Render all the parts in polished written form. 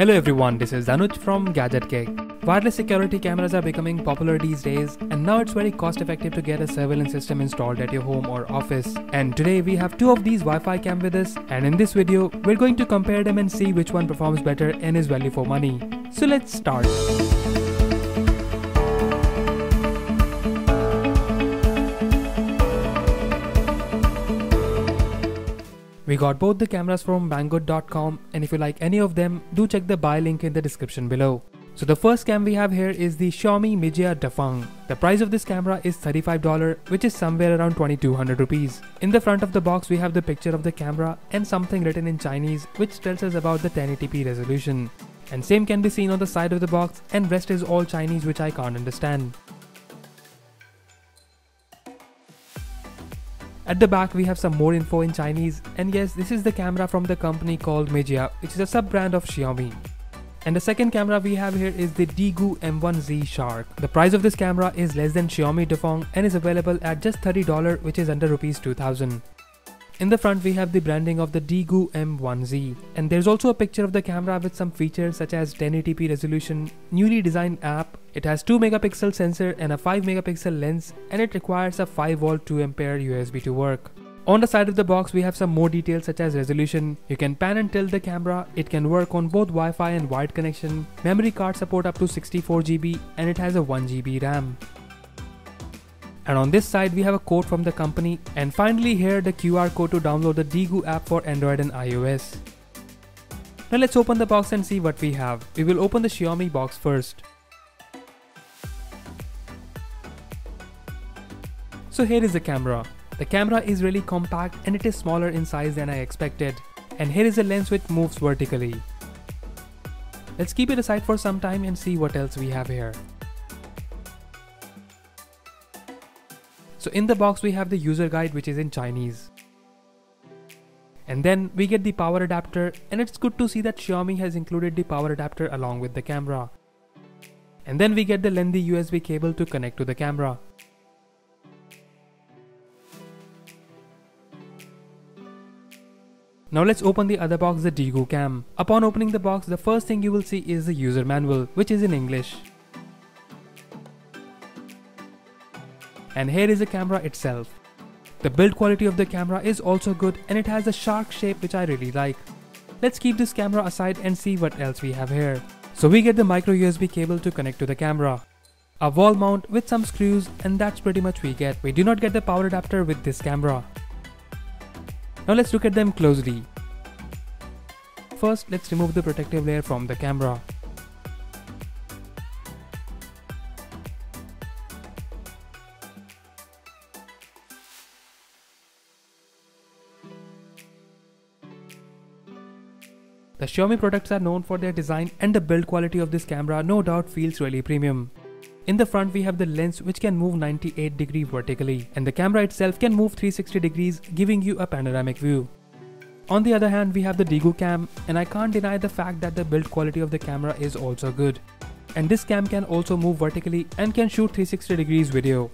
Hello everyone, this is Anuj from Gadget Cake. Wireless security cameras are becoming popular these days, and now it's very cost effective to get a surveillance system installed at your home or office. And today we have two of these Wi-Fi cam with us, and in this video we're going to compare them and see which one performs better and is value for money. So let's start. We got both the cameras from banggood.com, and if you like any of them, do check the buy link in the description below. So the first cam we have here is the Xiaomi Mijia Dafang. The price of this camera is $35, which is somewhere around 2200 rupees. In the front of the box we have the picture of the camera and something written in Chinese which tells us about the 1080p resolution. And same can be seen on the side of the box, and rest is all Chinese which I can't understand. At the back we have some more info in Chinese, and yes, this is the camera from the company called Mijia, which is a sub-brand of Xiaomi. And the second camera we have here is the Digoo M1Z Shark. The price of this camera is less than Xiaomi Dafang and is available at just $30, which is under Rs 2000. In the front we have the branding of the Digoo M1Z, and there's also a picture of the camera with some features such as 1080p resolution, newly designed app. It has 2 megapixel sensor and a 5 megapixel lens, and it requires a 5V 2 ampere USB to work. On the side of the box we have some more details such as resolution. You can pan and tilt the camera, it can work on both Wi-Fi and wired connection, memory card support up to 64GB, and it has a 1GB RAM. And on this side we have a code from the company, and finally here the QR code to download the Digoo app for Android and iOS. Now let's open the box and see what we have. We will open the Xiaomi box first. So here is the camera. The camera is really compact and it is smaller in size than I expected. And here is a lens which moves vertically. Let's keep it aside for some time and see what else we have here. So in the box we have the user guide which is in Chinese. And then we get the power adapter, and it's good to see that Xiaomi has included the power adapter along with the camera. And then we get the lengthy USB cable to connect to the camera. Now let's open the other box, the Digoo cam. Upon opening the box, the first thing you will see is the user manual, which is in English. And here is the camera itself. The build quality of the camera is also good, and it has a shark shape which I really like. Let's keep this camera aside and see what else we have here. So we get the micro USB cable to connect to the camera, a wall mount with some screws, and that's pretty much we get. We do not get the power adapter with this camera. Now let's look at them closely. First, let's remove the protective layer from the camera. The Xiaomi products are known for their design, and the build quality of this camera no doubt feels really premium. In the front we have the lens which can move 98 degrees vertically, and the camera itself can move 360 degrees, giving you a panoramic view. On the other hand we have the Digoo cam, and I can't deny the fact that the build quality of the camera is also good. And this cam can also move vertically and can shoot 360 degrees video.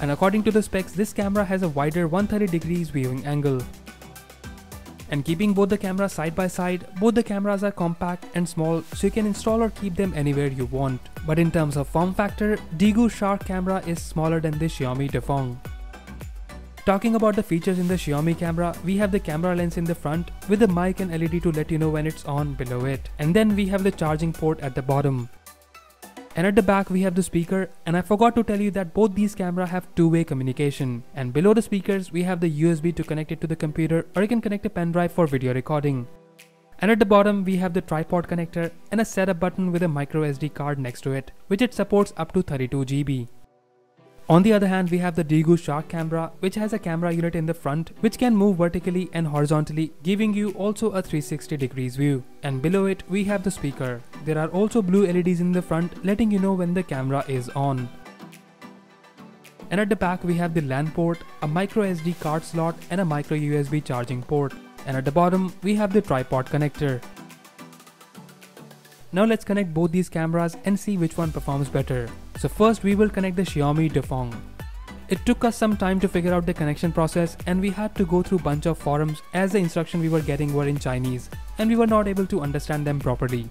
And according to the specs, this camera has a wider 130 degrees viewing angle. And keeping both the cameras side by side, both the cameras are compact and small, so you can install or keep them anywhere you want. But in terms of form factor, Digoo Shark camera is smaller than the Xiaomi Dafang. Talking about the features in the Xiaomi camera, we have the camera lens in the front with the mic and LED to let you know when it's on below it. And then we have the charging port at the bottom. And at the back we have the speaker, and I forgot to tell you that both these cameras have two-way communication. And below the speakers we have the USB to connect it to the computer, or you can connect a pen drive for video recording. And at the bottom we have the tripod connector and a setup button with a micro SD card next to it, which it supports up to 32GB. On the other hand we have the Digoo Shark camera, which has a camera unit in the front which can move vertically and horizontally, giving you also a 360 degrees view. And below it we have the speaker. There are also blue LEDs in the front letting you know when the camera is on. And at the back we have the LAN port, a micro SD card slot, and a micro USB charging port. And at the bottom we have the tripod connector. Now let's connect both these cameras and see which one performs better. So first we will connect the Xiaomi Dafang. It took us some time to figure out the connection process, and we had to go through bunch of forums as the instruction we were getting were in Chinese. and we were not able to understand them properly.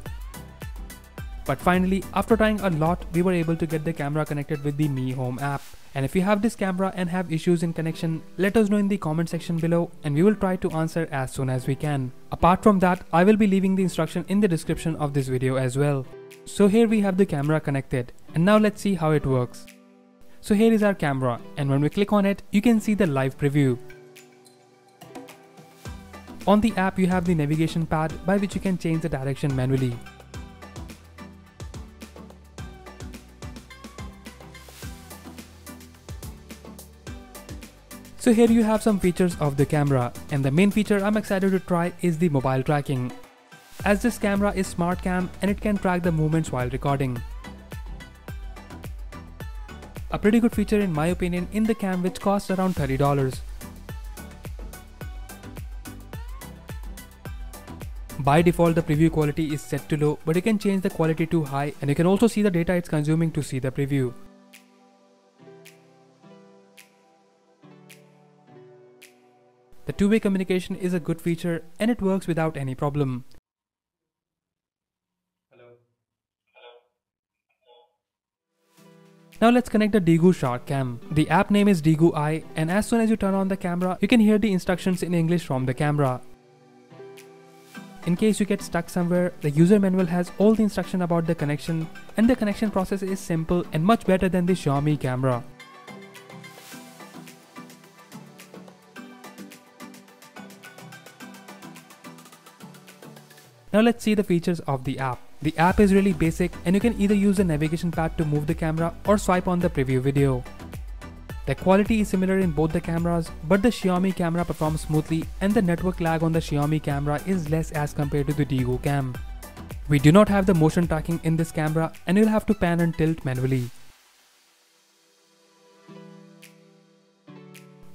But finally, after trying a lot, we were able to get the camera connected with the Mi Home app. And if you have this camera and have issues in connection, let us know in the comment section below and we will try to answer as soon as we can. Apart from that, I will be leaving the instruction in the description of this video as well. So here we have the camera connected, and now let's see how it works. So here is our camera, and when we click on it, you can see the live preview. On the app, you have the navigation pad by which you can change the direction manually. So here you have some features of the camera, and the main feature I'm excited to try is the mobile tracking, as this camera is smart cam and it can track the movements while recording. A pretty good feature in my opinion in the cam, which costs around $30. By default, the preview quality is set to low, but you can change the quality to high and you can also see the data it's consuming to see the preview. The two-way communication is a good feature and it works without any problem. Now let's connect the Digoo Shark Cam. The app name is Digoo Eye, and as soon as you turn on the camera, you can hear the instructions in English from the camera. In case you get stuck somewhere, the user manual has all the instruction about the connection, and the connection process is simple and much better than the Xiaomi camera. Now let's see the features of the app. The app is really basic and you can either use the navigation pad to move the camera or swipe on the preview video. The quality is similar in both the cameras, but the Xiaomi camera performs smoothly and the network lag on the Xiaomi camera is less as compared to the Digoo cam. We do not have the motion tracking in this camera and you'll have to pan and tilt manually.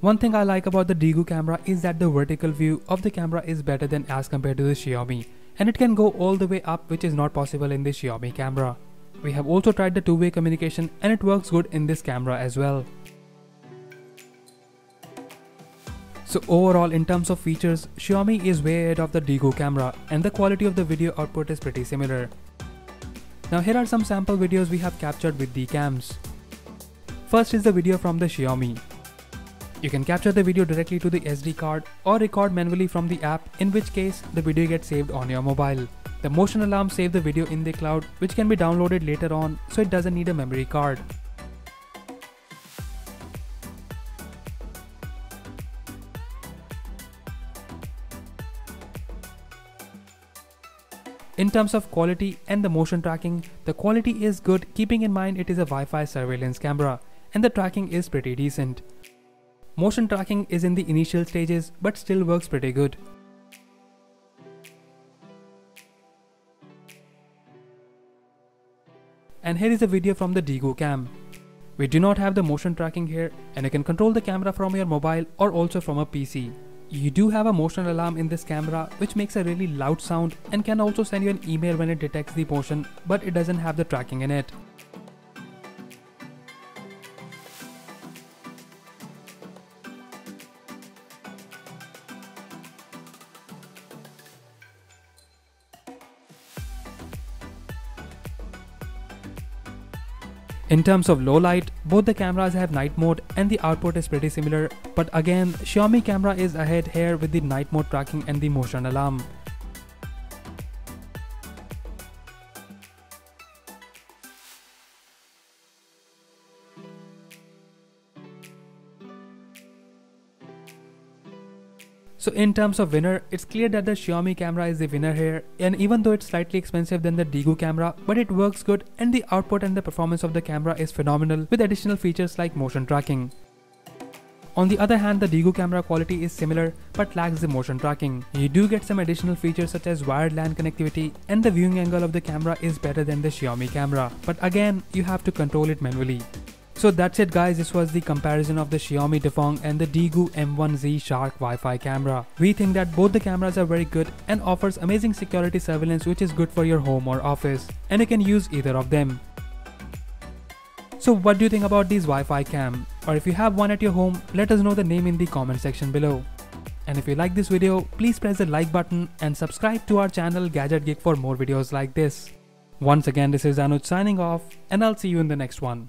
One thing I like about the Digoo camera is that the vertical view of the camera is better than as compared to the Xiaomi, and it can go all the way up, which is not possible in the Xiaomi camera. We have also tried the two-way communication and it works good in this camera as well. So overall, in terms of features, Xiaomi is way ahead of the Digoo camera and the quality of the video output is pretty similar. Now here are some sample videos we have captured with the cams. First is the video from the Xiaomi. You can capture the video directly to the SD card or record manually from the app, in which case the video gets saved on your mobile. The motion alarm saves the video in the cloud, which can be downloaded later on, so it doesn't need a memory card. In terms of quality and the motion tracking, the quality is good, keeping in mind it is a Wi-Fi surveillance camera, and the tracking is pretty decent. Motion tracking is in the initial stages but still works pretty good. And here is a video from the Digoo cam. We do not have the motion tracking here, and you can control the camera from your mobile or also from a PC. You do have a motion alarm in this camera, which makes a really loud sound and can also send you an email when it detects the motion, but it doesn't have the tracking in it. In terms of low light, both the cameras have night mode and the output is pretty similar, but again, Xiaomi camera is ahead here with the night mode tracking and the motion alarm. So in terms of winner, it's clear that the Xiaomi camera is the winner here, and even though it's slightly expensive than the Digoo camera, but it works good and the output and the performance of the camera is phenomenal with additional features like motion tracking. On the other hand, the Digoo camera quality is similar but lacks the motion tracking. You do get some additional features such as wired LAN connectivity, and the viewing angle of the camera is better than the Xiaomi camera, but again, you have to control it manually. So that's it guys, this was the comparison of the Xiaomi Dafang and the Digoo M1Z Shark Wi-Fi camera. We think that both the cameras are very good and offers amazing security surveillance, which is good for your home or office, and you can use either of them. So what do you think about these Wi-Fi cam? Or if you have one at your home, let us know the name in the comment section below. And if you like this video, please press the like button and subscribe to our channel Gadget Geek for more videos like this. Once again, this is Anuj signing off, and I'll see you in the next one.